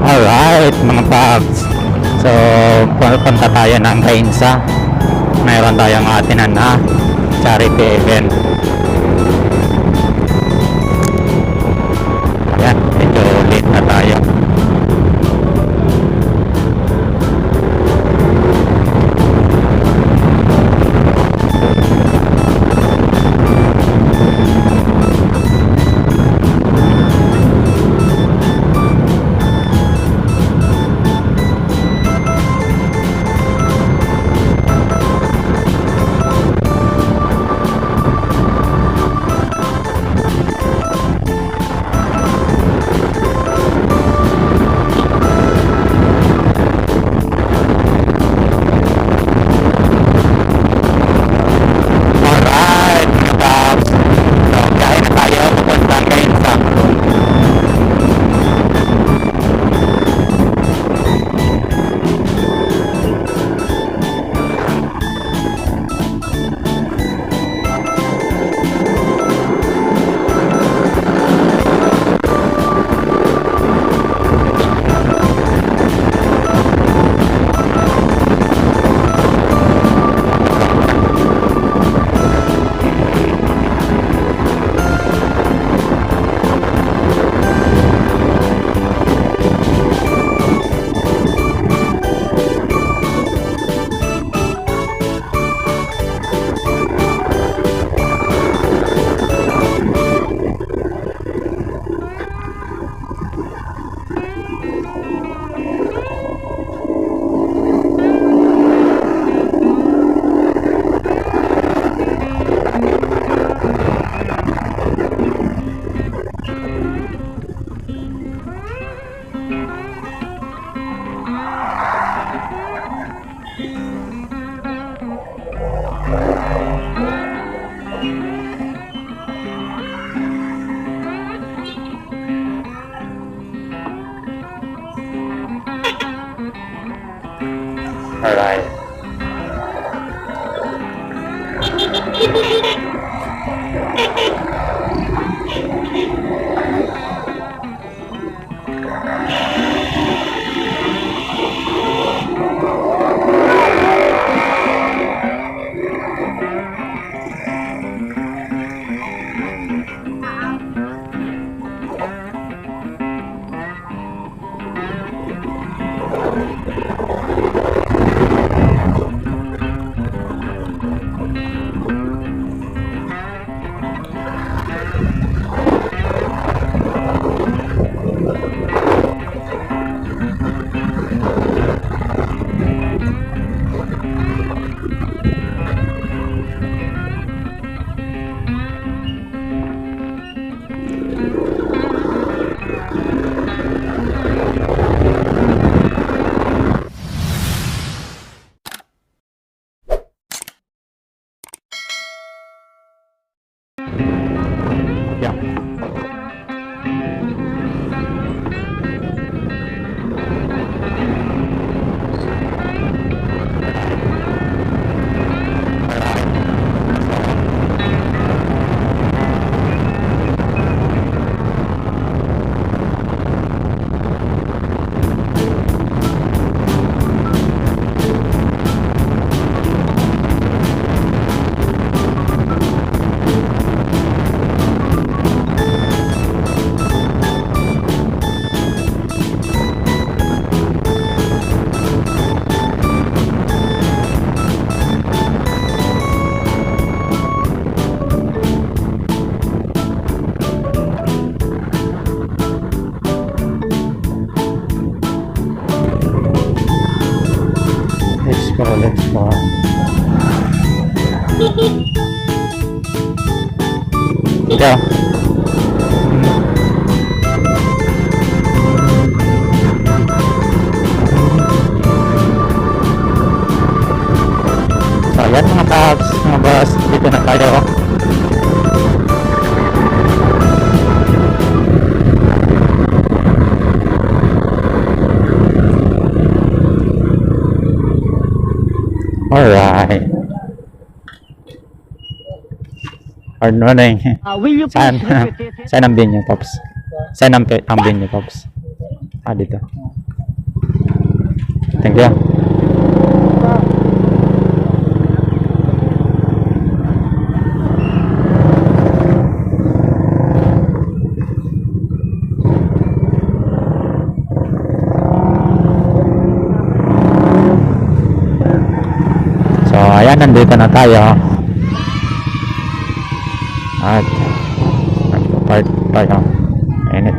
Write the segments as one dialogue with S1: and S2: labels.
S1: Alright mga paps, so punta tayo ng Gainza. Mayroon tayong atinan na charity event. Ayan, medyo late na tayo. Alright. Yeah. Let's go. Ikaw. So, yan mga paps, mga boss, dito na tayo. Alright. Hard morning. Saan ang venue, Pops? Saan ang venue, Pops? Ah, dito. Thank you. So, ayan, nandito na tayo. At nagpa-park tayo. Init.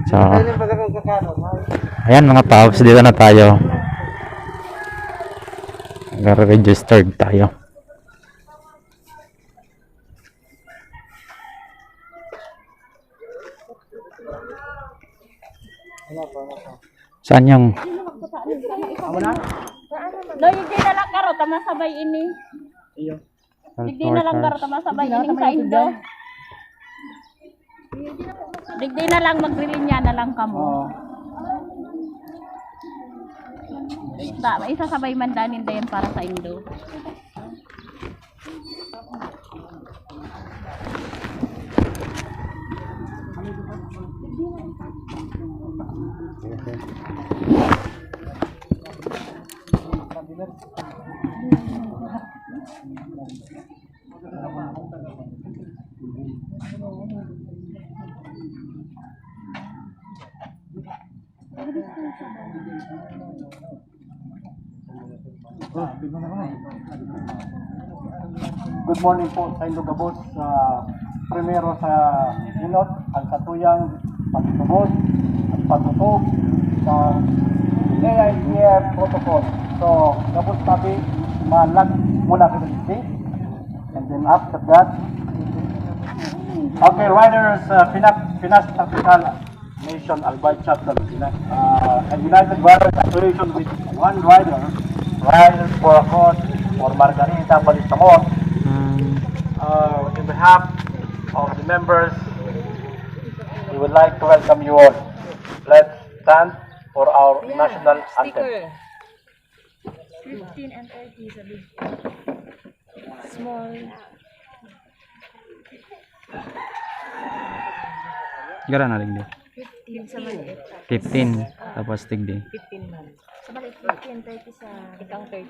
S1: So, ayan mga paps, dito na tayo. Registered tayo. Saan yung
S2: No, hindi na lang karo tama sabay ini. Iyo. Hindi na lang karo tama sabay ini sa Indo. Hindi na lang magrilinya na lang kamo. May isa sabay mandanin dayon para sa Indo.
S3: Good morning po sa inyong gabos. Primero sa inot, ang katuyang pagtubos at patutog sa AITF protocol. So, gabos tabi malag mula kita dito. And then after that, okay, riders, Pinas Tactical Nation Albay Chapter, and United Riders Association with one rider, Riders for a Cause for Margarita Balistamor. In behalf of the members, we would like to welcome you all. Let's stand for our national anthem.
S2: 15 and 30 is a big small.
S1: gara na ligdi?
S2: 15 sa maliit.
S1: 15 tapos tigdi.
S2: 15 man. Sa maliit 15, 30 sa ikang 30.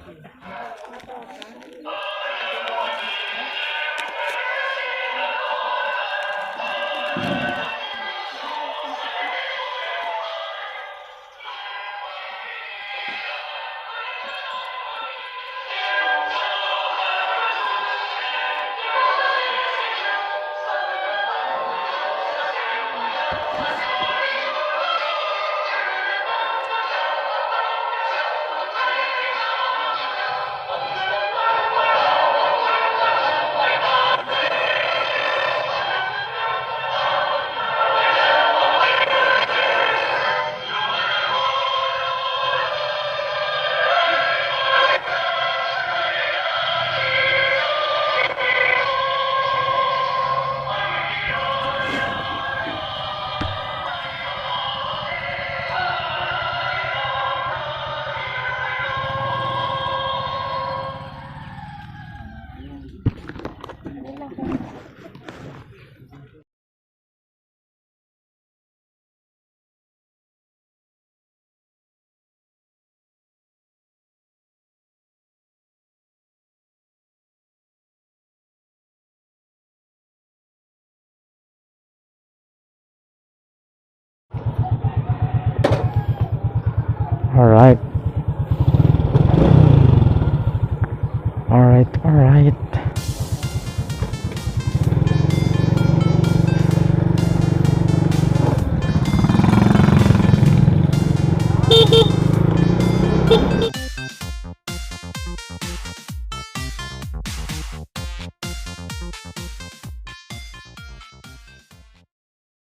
S1: All right.